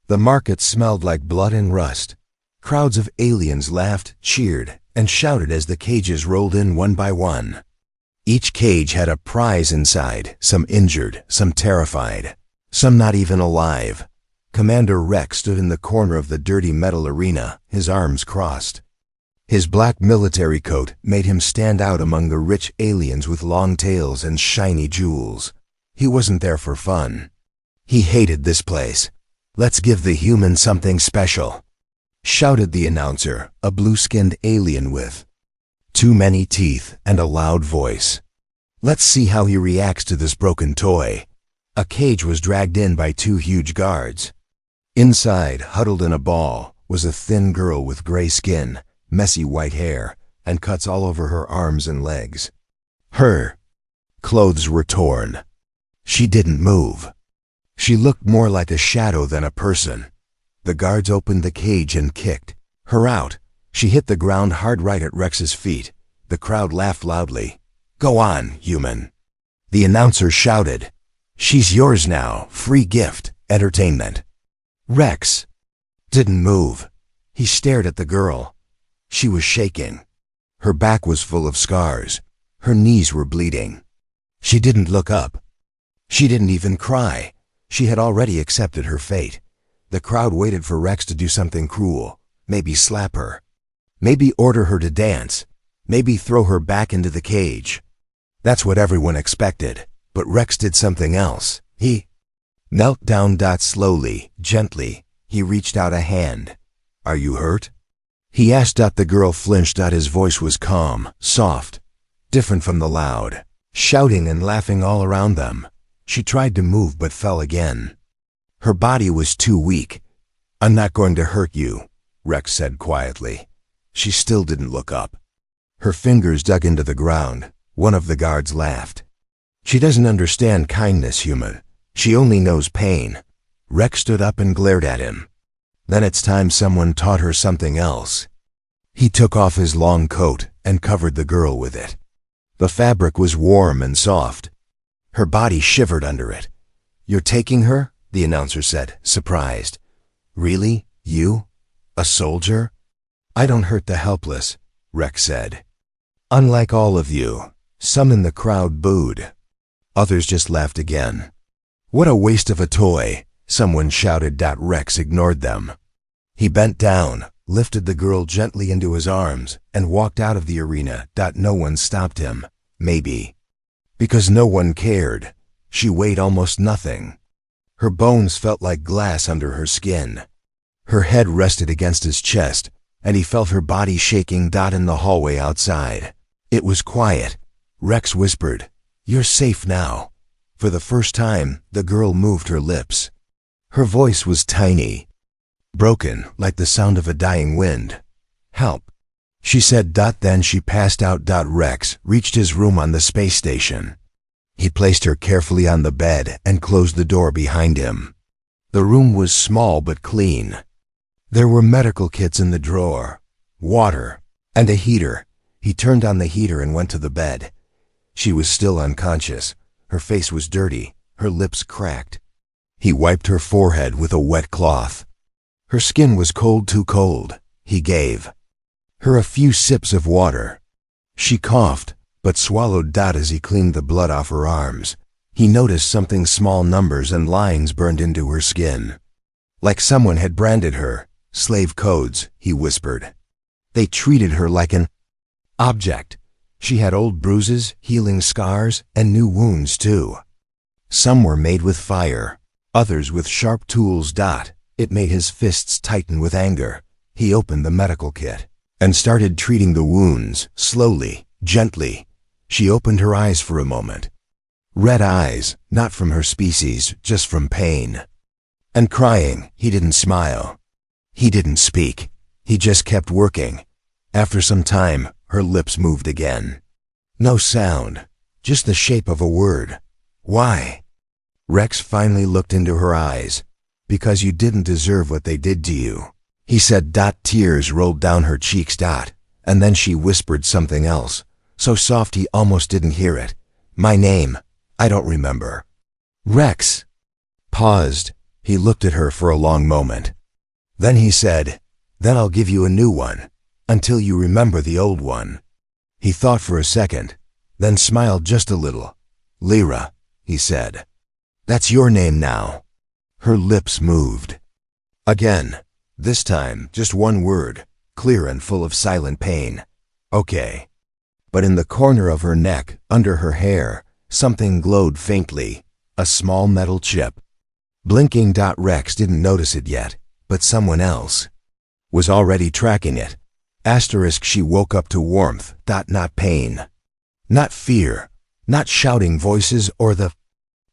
The market smelled like blood and rust. Crowds of aliens laughed, cheered, and shouted as the cages rolled in one by one. Each cage had a prize inside, some injured, some terrified, some not even alive. Commander Rex stood in the corner of the dirty metal arena, his arms crossed. His black military coat made him stand out among the rich aliens with long tails and shiny jewels. He wasn't there for fun. He hated this place. "Let's give the humans something special," shouted the announcer, a blue-skinned alien with too many teeth and a loud voice. "Let's see how he reacts to this broken toy." A cage was dragged in by two huge guards. Inside, huddled in a ball, was a thin girl with gray skin, messy white hair, and cuts all over her arms and legs. Her clothes were torn. She didn't move. She looked more like a shadow than a person. The guards opened the cage and kicked her out. She hit the ground hard right at Rex's feet. The crowd laughed loudly. "Go on, human," the announcer shouted. "She's yours now, free gift, entertainment." Rex didn't move. He stared at the girl. She was shaking. Her back was full of scars. Her knees were bleeding. She didn't look up. She didn't even cry. She had already accepted her fate. The crowd waited for Rex to do something cruel. Maybe slap her. Maybe order her to dance. Maybe throw her back into the cage. That's what everyone expected. But Rex did something else. He knelt down. Slowly, gently, he reached out a hand. "Are you hurt?" he asked. The girl flinched. His voice was calm, soft, different from the loud shouting and laughing all around them. She tried to move but fell again. Her body was too weak. "I'm not going to hurt you," Rex said quietly. She still didn't look up. Her fingers dug into the ground. One of the guards laughed. "She doesn't understand kindness, human. She only knows pain." Rex stood up and glared at him. "Then it's time someone taught her something else." He took off his long coat and covered the girl with it. The fabric was warm and soft. Her body shivered under it. "You're taking her?" the announcer said, surprised. "Really? You? A soldier?" "I don't hurt the helpless," Rex said. "Unlike all of you." Some in the crowd booed. Others just laughed again. "What a waste of a toy," someone shouted. Rex ignored them. He bent down, lifted the girl gently into his arms, and walked out of the arena. No one stopped him. Maybe because no one cared. She weighed almost nothing. Her bones felt like glass under her skin. Her head rested against his chest, and he felt her body shaking. In the hallway outside, it was quiet. Rex whispered, "You're safe now." For the first time, the girl moved her lips. Her voice was tiny, broken, like the sound of a dying wind. "Help," she said. Then she passed out. Rex reached his room on the space station. He placed her carefully on the bed and closed the door behind him. The room was small but clean. There were medical kits in the drawer, water, and a heater. He turned on the heater and went to the bed. She was still unconscious. Her face was dirty, her lips cracked. He wiped her forehead with a wet cloth. Her skin was cold, too cold. He gave her a few sips of water. She coughed, but swallowed. As he cleaned the blood off her arms, he noticed something small. Numbers and lines burned into her skin. Like someone had branded her. "Slave codes," he whispered. They treated her like an object. She had old bruises, healing scars, and new wounds too. Some were made with fire, others with sharp tools. It made his fists tighten with anger. He opened the medical kit and started treating the wounds, slowly, gently. She opened her eyes for a moment. Red eyes, not from her species, just from pain. And crying. He didn't smile. He didn't speak. He just kept working. After some time, her lips moved again. No sound, just the shape of a word. "Why?" Rex finally looked into her eyes. "Because you didn't deserve what they did to you," he said. Tears rolled down her cheeks. And then she whispered something else, so soft he almost didn't hear it. "My name, I don't remember." Rex paused. He looked at her for a long moment. Then he said, "Then I'll give you a new one, until you remember the old one." He thought for a second, then smiled just a little. "Lyra," he said. "That's your name now." Her lips moved. Again, this time just one word, clear and full of silent pain. "Okay." But in the corner of her neck, under her hair, something glowed faintly, a small metal chip. Blinking. Rex didn't notice it yet, but someone else was already tracking it. She woke up to warmth. Not pain. Not fear. Not shouting voices or the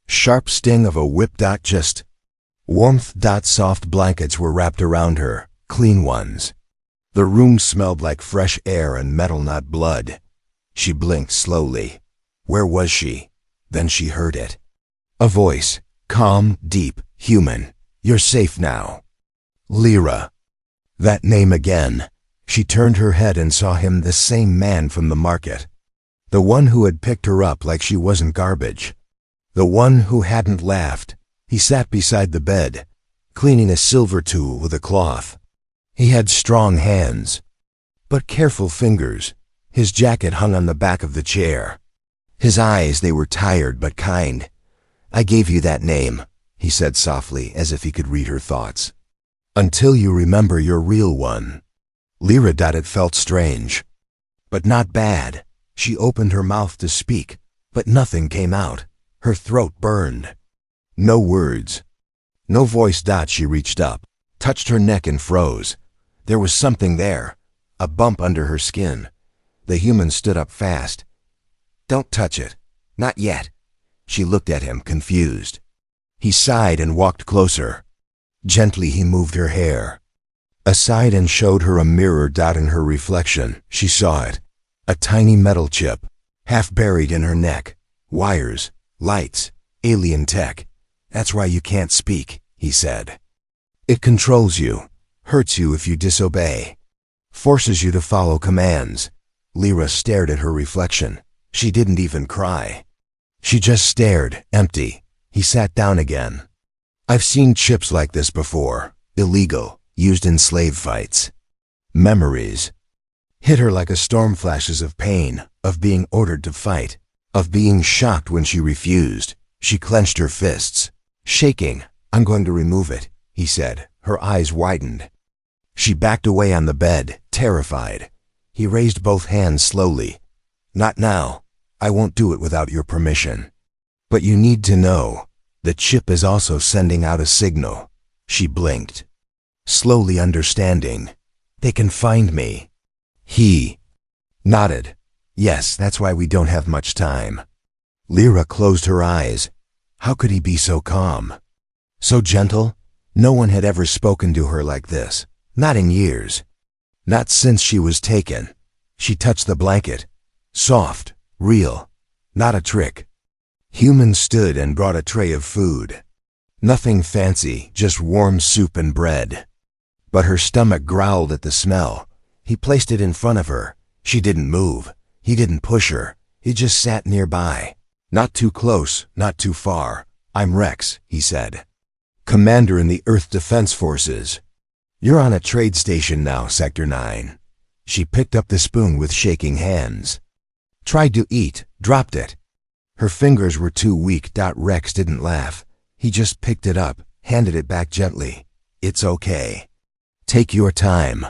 sharp sting of a whip. Just warmth. Soft blankets were wrapped around her, clean ones. The room smelled like fresh air and metal, not blood. She blinked slowly. Where was she? Then she heard it. A voice, calm, deep, human. "You're safe now." Lyra. That name again. She turned her head and saw him, the same man from the market. The one who had picked her up like she wasn't garbage. The one who hadn't laughed. He sat beside the bed, cleaning a silver tool with a cloth. He had strong hands, but careful fingers. His jacket hung on the back of the chair. His eyes, they were tired but kind. "I gave you that name," he said softly, as if he could read her thoughts. "Until you remember your real one." Lyra. It felt strange, but not bad. She opened her mouth to speak, but nothing came out. Her throat burned. No words. No voice. She reached up, touched her neck and froze. There was something there, a bump under her skin. The human stood up fast. "Don't touch it. Not yet." She looked at him, confused. He sighed and walked closer. Gently he moved her hair aside and showed her a mirror. In her reflection, she saw it. A tiny metal chip, half buried in her neck. Wires, lights, alien tech. "That's why you can't speak," he said. "It controls you, hurts you if you disobey, forces you to follow commands." Lyra stared at her reflection. She didn't even cry. She just stared, empty. He sat down again. "I've seen chips like this before. Illegal, used in slave fights." Memories hit her like a storm, flashes of pain, of being ordered to fight, of being shocked when she refused. She clenched her fists, shaking. "I'm going to remove it," he said. Her eyes widened. She backed away on the bed, terrified. He raised both hands slowly. "Not now. I won't do it without your permission. But you need to know, the chip is also sending out a signal." She blinked, slowly understanding. "They can find me." He nodded. "Yes, that's why we don't have much time." Lyra closed her eyes. How could he be so calm? So gentle? No one had ever spoken to her like this. Not in years. Not since she was taken. She touched the blanket. Soft, real, not a trick. Humans stood and brought a tray of food. Nothing fancy, just warm soup and bread. But her stomach growled at the smell. He placed it in front of her. She didn't move. He didn't push her. He just sat nearby. Not too close, not too far. "I'm Rex," he said. "Commander in the Earth Defense Forces. You're on a trade station now, Sector 9. She picked up the spoon with shaking hands. Tried to eat, dropped it. Her fingers were too weak. Rex didn't laugh. He just picked it up, handed it back gently. "It's okay. Take your time."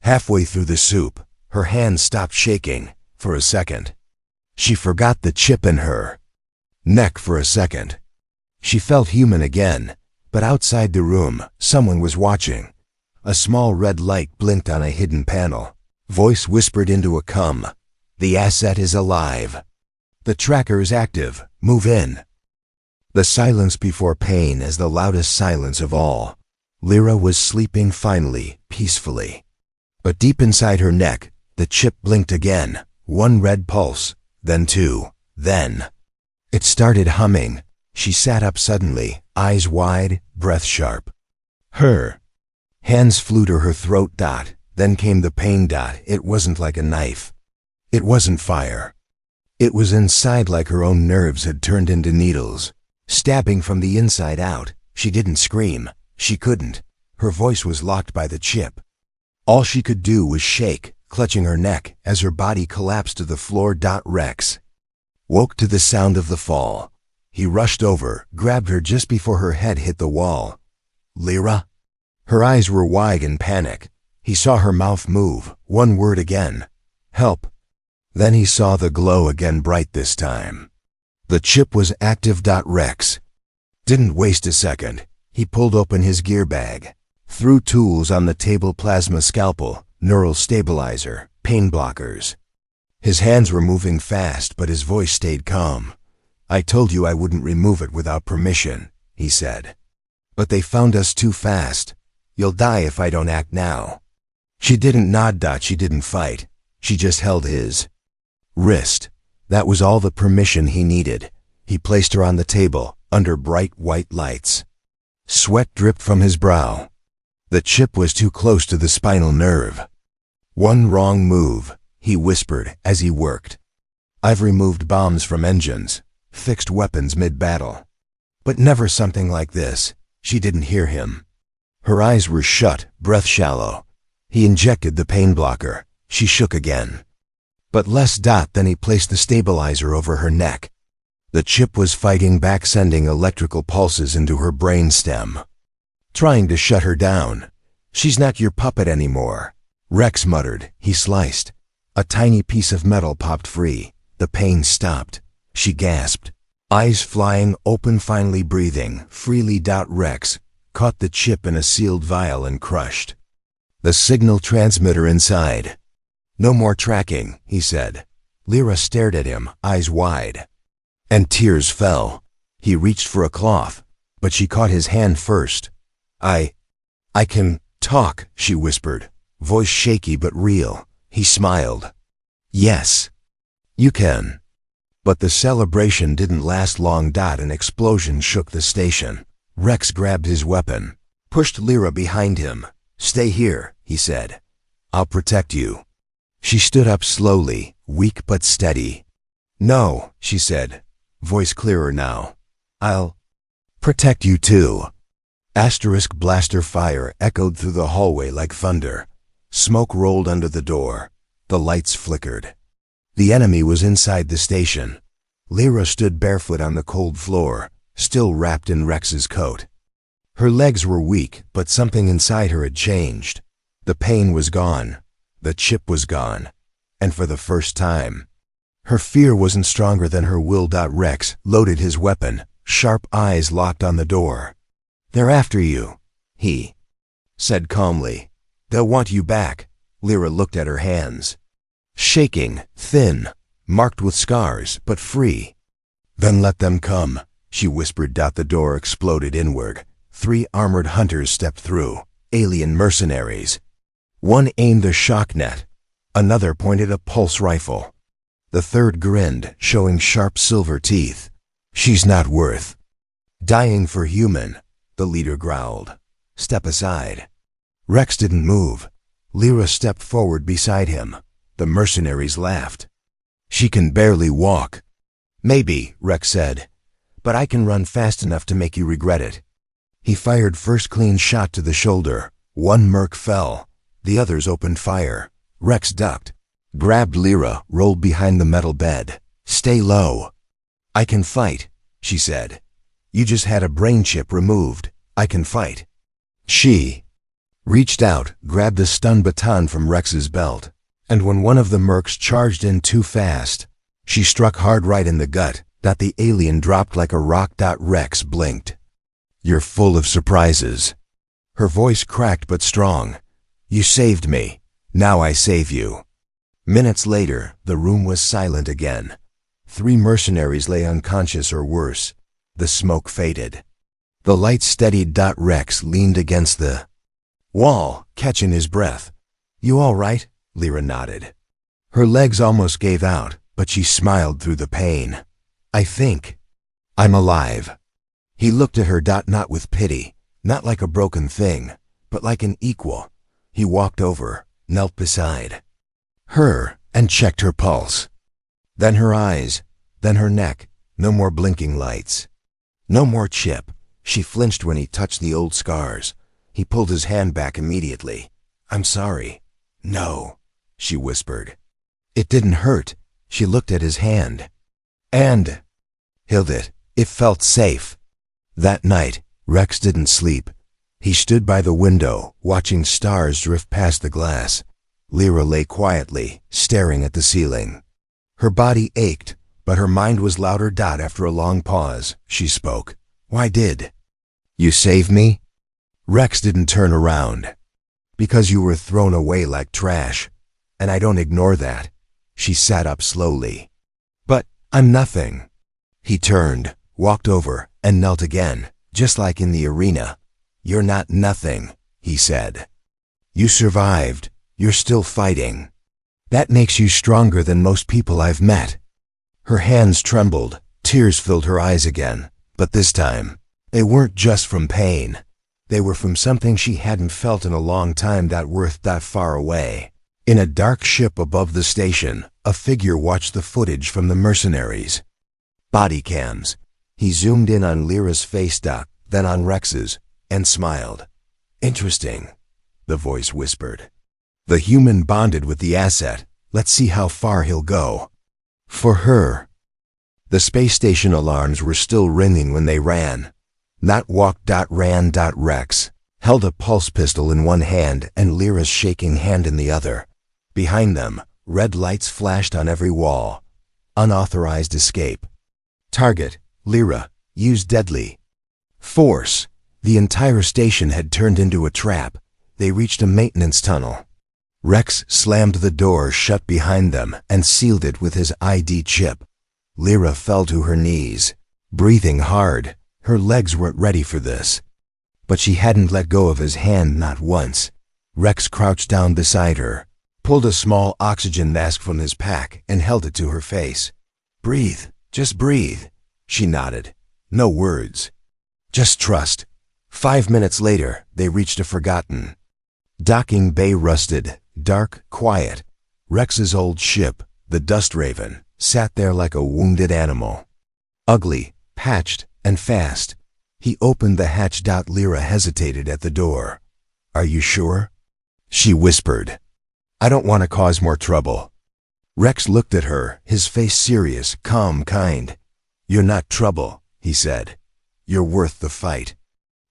Halfway through the soup, her hand stopped shaking, for a second. She forgot the chip in her neck for a second. She felt human again, but outside the room, someone was watching. A small red light blinked on a hidden panel. Voice whispered into a cum. "The asset is alive. The tracker is active. Move in." The silence before pain is the loudest silence of all. Lyra was sleeping finally, peacefully. But deep inside her neck, the chip blinked again. One red pulse, then two, then it started humming. She sat up suddenly, eyes wide, breath sharp. Her hands flew to her throat. Then came the pain. It wasn't like a knife. It wasn't fire. It was inside, like her own nerves had turned into needles, stabbing from the inside out, She didn't scream. She couldn't. Her voice was locked by the chip. All she could do was shake, clutching her neck as her body collapsed to the floor. Rex woke to the sound of the fall. He rushed over, grabbed her just before her head hit the wall. Lyra? Her eyes were wide in panic. He saw her mouth move, one word again. Help. Then he saw the glow again, bright this time. The chip was active. Rex didn't waste a second. He pulled open his gear bag, threw tools on the table: plasma scalpel, neural stabilizer, pain blockers. His hands were moving fast, but his voice stayed calm. I told you I wouldn't remove it without permission, he said. But they found us too fast. You'll die if I don't act now. She didn't nod. She didn't fight. She just held his wrist. That was all the permission he needed. He placed her on the table, under bright white lights. Sweat dripped from his brow. The chip was too close to the spinal nerve. One wrong move, he whispered as he worked. I've removed bombs from engines, fixed weapons mid-battle. But never something like this. She didn't hear him. Her eyes were shut, breath shallow. He injected the pain blocker. She shook again. But less. Then he placed the stabilizer over her neck. The chip was fighting back, sending electrical pulses into her brain stem, trying to shut her down. She's not your puppet anymore, Rex muttered. He sliced. A tiny piece of metal popped free. The pain stopped. She gasped, eyes flying open, finally breathing freely. Rex caught the chip in a sealed vial and crushed the signal transmitter inside. No more tracking, he said. Lyra stared at him, eyes wide. And tears fell. He reached for a cloth, but she caught his hand first. I can talk, she whispered, voice shaky but real. He smiled. Yes, you can. But the celebration didn't last long. An explosion shook the station. Rex grabbed his weapon, pushed Lyra behind him. Stay here, he said. I'll protect you. She stood up slowly, weak but steady. No, she said, voice clearer now. I'll protect you too. Asterisk blaster fire echoed through the hallway like thunder. Smoke rolled under the door. The lights flickered. The enemy was inside the station. Lyra stood barefoot on the cold floor, still wrapped in Rex's coat. Her legs were weak, but something inside her had changed. The pain was gone. The chip was gone. And for the first time, her fear wasn't stronger than her will. Rex loaded his weapon, sharp eyes locked on the door. They're after you, he said calmly. They'll want you back. Lyra looked at her hands. Shaking, thin, marked with scars, but free. Then let them come, she whispered. The door exploded inward. 3 armored hunters stepped through, alien mercenaries. One aimed a shock net. Another pointed a pulse rifle. The third grinned, showing sharp silver teeth. She's not worth dying for, human, the leader growled. Step aside. Rex didn't move. Lyra stepped forward beside him. The mercenaries laughed. She can barely walk. Maybe, Rex said, but I can run fast enough to make you regret it. He fired first clean shot to the shoulder. One merc fell. The others opened fire. Rex ducked, grabbed Lyra, rolled behind the metal bed. Stay low. I can fight, she said. You just had a brain chip removed. I can fight. She reached out, grabbed a stun baton from Rex's belt, and when one of the mercs charged in too fast, she struck hard right in the gut. The alien dropped like a rock. Rex blinked. You're full of surprises. Her voice cracked but strong. You saved me. Now I save you. Minutes later, the room was silent again. 3 mercenaries lay unconscious or worse. The smoke faded. The light steadied. Rex leaned against the wall, catching his breath. You all right? Lyra nodded. Her legs almost gave out, but she smiled through the pain. I think I'm alive. He looked at her. Not with pity, not like a broken thing, but like an equal. He walked over, knelt beside her, and checked her pulse. Then her eyes, then her neck. No more blinking lights. No more chip. She flinched when he touched the old scars. He pulled his hand back immediately. "I'm sorry." "No," she whispered. It didn't hurt. She looked at his hand. And held it. It felt safe. That night, Rex didn't sleep. He stood by the window, watching stars drift past the glass. Lyra lay quietly, staring at the ceiling. Her body ached, but her mind was louder. After a long pause, she spoke. "Why did you save me?" Rex didn't turn around. "Because you were thrown away like trash. And I don't ignore that." She sat up slowly. "But I'm nothing." He turned, walked over, and knelt again, just like in the arena. "You're not nothing," he said. "You survived. You're still fighting. That makes you stronger than most people I've met." Her hands trembled, tears filled her eyes again, but this time, they weren't just from pain. They were from something she hadn't felt in a long time. That far away. In a dark ship above the station, a figure watched the footage from the mercenaries. Body cams. He zoomed in on Lyra's face, then on Rex's, and smiled. "Interesting," the voice whispered. "The human bonded with the asset. Let's see how far he'll go." For her. The space station alarms were still ringing when they ran. Not walked. Ran. Rex held a pulse pistol in one hand and Lyra's shaking hand in the other. Behind them, red lights flashed on every wall. Unauthorized escape. Target, Lyra, use deadly force. The entire station had turned into a trap. They reached a maintenance tunnel. Rex slammed the door shut behind them and sealed it with his ID chip. Lyra fell to her knees, breathing hard. Her legs weren't ready for this. But she hadn't let go of his hand, not once. Rex crouched down beside her, pulled a small oxygen mask from his pack and held it to her face. "Breathe, just breathe," she nodded. No words. Just trust. 5 minutes later, they reached a forgotten docking bay. Rusted, dark, quiet. Rex's old ship, the Dust Raven, sat there like a wounded animal. Ugly, patched, and fast. He opened the hatch. Lyra hesitated at the door. "Are you sure?" she whispered. "I don't want to cause more trouble." Rex looked at her, his face serious, calm, kind. "You're not trouble," he said. "You're worth the fight."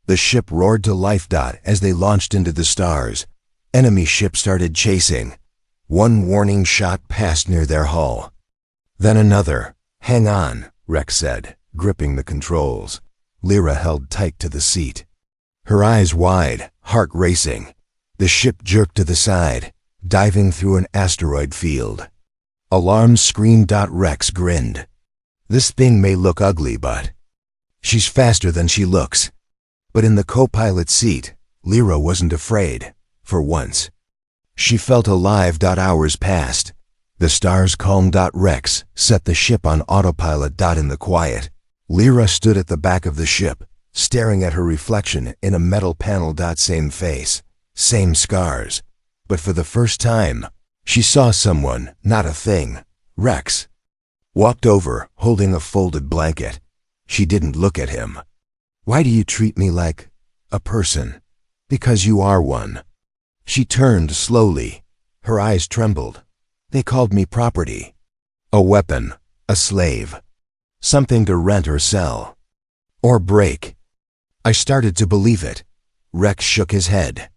The ship roared to life. As they launched into the stars, enemy ships started chasing. One warning shot passed near their hull. Then another. "Hang on," Rex said, gripping the controls. Lyra held tight to the seat. Her eyes wide, heart racing. The ship jerked to the side, diving through an asteroid field. Alarms screamed. Rex grinned. "This thing may look ugly, but she's faster than she looks." But in the co-pilot seat, Lyra wasn't afraid, for once. She felt alive. Hours passed. The stars calmed. Rex set the ship on autopilot. In the quiet, Lyra stood at the back of the ship, staring at her reflection in a metal panel. Same face, same scars. But for the first time, she saw someone, not a thing. Rex walked over, holding a folded blanket. She didn't look at him. "Why do you treat me like a person?" "Because you are one." She turned slowly. Her eyes trembled. "They called me property. A weapon, a slave. Something to rent or sell. Or break." I started to believe it. Rex shook his head.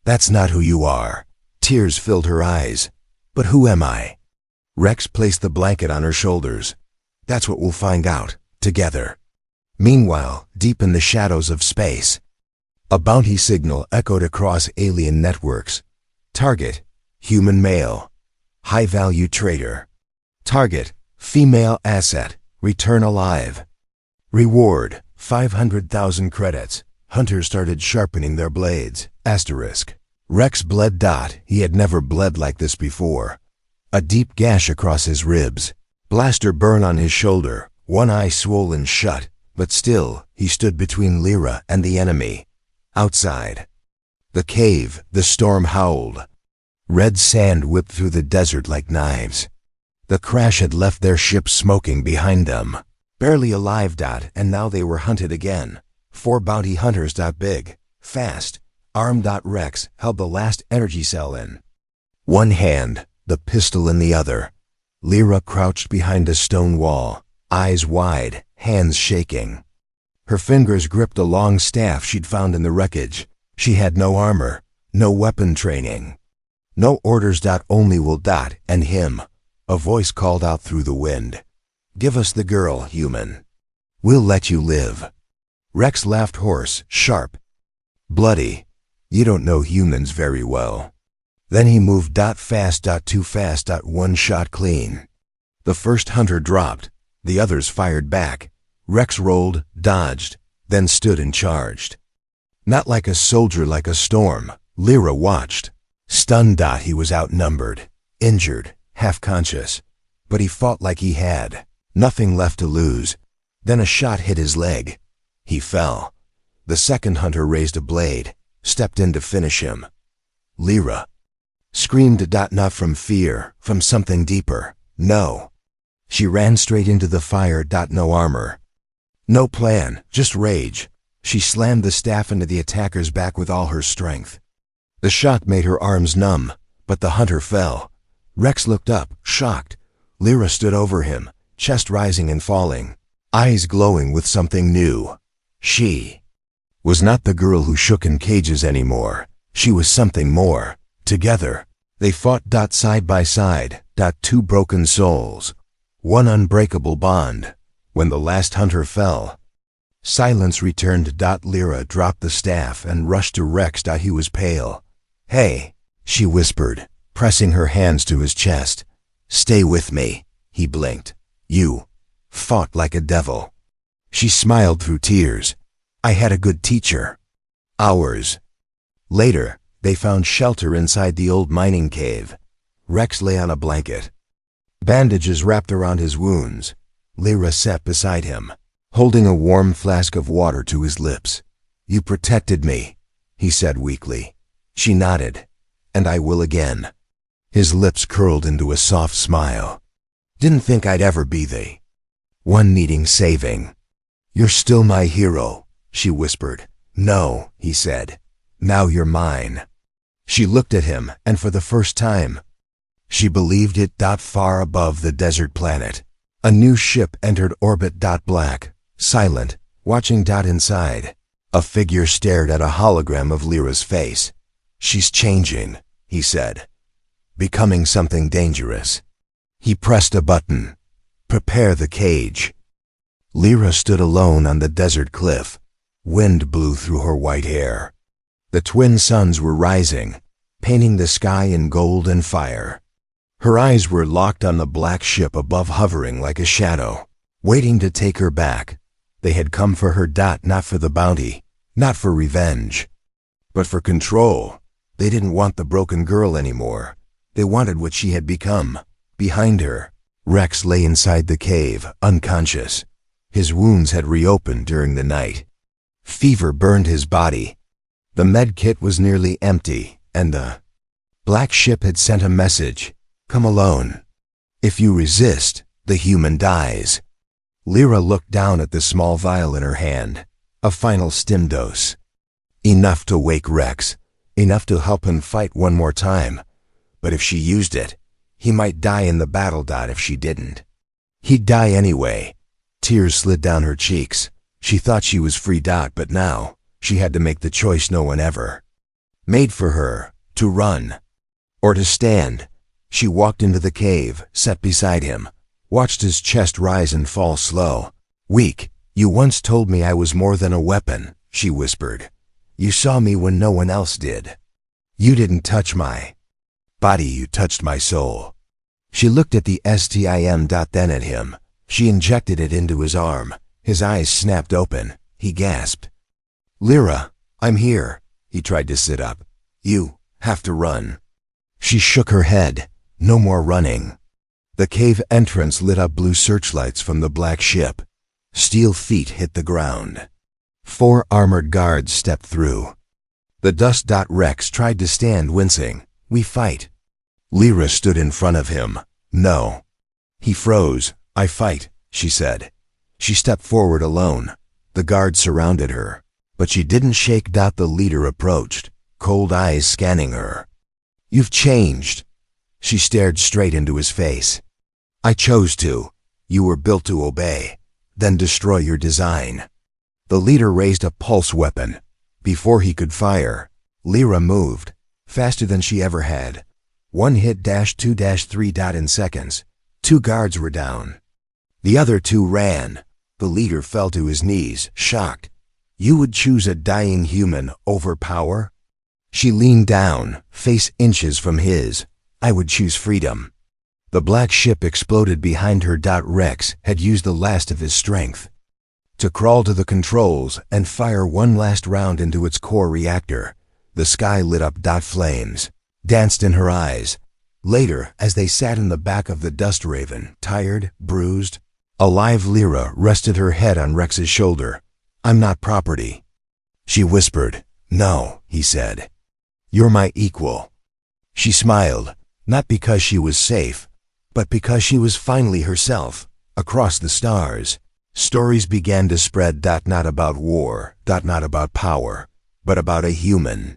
"That's not who you are." Tears filled her eyes. "But who am I?" Rex placed the blanket on her shoulders. "That's what we'll find out, together." Meanwhile, deep in the shadows of space, a bounty signal echoed across alien networks. Target, human male. High-value trader. Target, female asset. Return alive. Reward, 500,000 credits. Hunters started sharpening their blades. Asterisk. Rex bled. He had never bled like this before. A deep gash across his ribs. Blaster burn on his shoulder, one eye swollen shut. But still, he stood between Lyra and the enemy. Outside the cave, the storm howled. Red sand whipped through the desert like knives. The crash had left their ship smoking behind them. Barely alive. And now they were hunted again. 4 bounty hunters. Big, fast, armed. Rex held the last energy cell in one hand, the pistol in the other. Lyra crouched behind a stone wall, eyes wide, hands shaking. Her fingers gripped a long staff she'd found in the wreckage. She had no armor, no weapon training, no orders. Only will. And him. A voice called out through the wind. Give us the girl, human. We'll let you live. Rex laughed hoarse, sharp, bloody. You don't know humans very well. Then he moved. Fast. Too fast. One shot clean. The first hunter dropped. The others fired back. Rex rolled, dodged, then stood and charged. Not like a soldier, like a storm. Lyra watched. Stunned. He was outnumbered, injured, half-conscious. But he fought like he had nothing left to lose. Then a shot hit his leg. He fell. The second hunter raised a blade, stepped in to finish him. Lyra screamed. Not from fear, from something deeper. No. She ran straight into the fire. No armor, no plan, just rage. She slammed the staff into the attacker's back with all her strength. The shot made her arms numb, but the hunter fell. Rex looked up, shocked. Lyra stood over him, chest rising and falling, eyes glowing with something new. She was not the girl who shook in cages anymore. She was something more. Together, they fought. Side by side. Two broken souls, one unbreakable bond. When the last hunter fell, silence returned. Lyra dropped the staff and rushed to Rex. He was pale. Hey, she whispered, pressing her hands to his chest. Stay with me. He blinked. You fought like a devil. She smiled through tears. I had a good teacher. Hours later, they found shelter inside the old mining cave. Rex lay on a blanket, bandages wrapped around his wounds. Lyra sat beside him, holding a warm flask of water to his lips. You protected me, he said weakly. She nodded. And I will again. His lips curled into a soft smile. Didn't think I'd ever be the one needing saving. You're still my hero, she whispered. No, he said. Now you're mine. She looked at him, and for the first time, she believed it. Far above the desert planet, a new ship entered orbit. Black, silent, watching. Inside, a figure stared at a hologram of Lyra's face. She's changing, he said. Becoming something dangerous. He pressed a button. Prepare the cage. Lyra stood alone on the desert cliff. Wind blew through her white hair. The twin suns were rising, painting the sky in gold and fire. Her eyes were locked on the black ship above, hovering like a shadow, waiting to take her back. They had come for her. Not for the bounty, not for revenge, but for control. They didn't want the broken girl anymore. They wanted what she had become. Behind her, Rex lay inside the cave, unconscious. His wounds had reopened during the night. Fever burned his body. The med kit was nearly empty, and the black ship had sent a message. Come alone. If you resist, the human dies. Lyra looked down at the small vial in her hand. A final stim dose. Enough to wake Rex. Enough to help him fight one more time. But if she used it, he might die in the battle. If she didn't, he'd die anyway. Tears slid down her cheeks. She thought she was free. But now, she had to make the choice no one ever made for her, to run or to stand. She walked into the cave, sat beside him, watched his chest rise and fall slow. Weak. You once told me I was more than a weapon, she whispered. You saw me when no one else did. You didn't touch my body, you touched my soul. She looked at the STIM. Then at him. She injected it into his arm. His eyes snapped open. He gasped. Lyra, I'm here. He tried to sit up. You have to run. She shook her head. No more running. The cave entrance lit up blue searchlights from the black ship. Steel feet hit the ground. 4 armored guards stepped through. The dust. Rex tried to stand, wincing. We fight. Lyra stood in front of him. No. He froze. I fight, she said. She stepped forward alone. The guards surrounded her. But she didn't shake. The leader approached, cold eyes scanning her. "You've changed." She stared straight into his face. "I chose to. You were built to obey, then destroy your design." The leader raised a pulse weapon. Before he could fire, Lyra moved, faster than she ever had. 1 hit -2 -3 in seconds. 2 guards were down. The other 2 ran. The leader fell to his knees, shocked. "You would choose a dying human over power?" She leaned down, face inches from his. "I would choose freedom." The black ship exploded behind her. Rex had used the last of his strength to crawl to the controls and fire one last round into its core reactor. The sky lit up. Flames danced in her eyes. Later, as they sat in the back of the Dust Raven, tired, bruised, alive, Lyra rested her head on Rex's shoulder. "I'm not property," she whispered. "No," he said. "You're my equal." She smiled, not because she was safe, but because she was finally herself. Across the stars, stories began to spread. Not about war, not about power, but about a human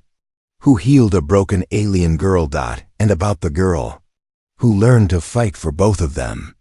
who healed a broken alien girl. And about the girl who learned to fight for both of them.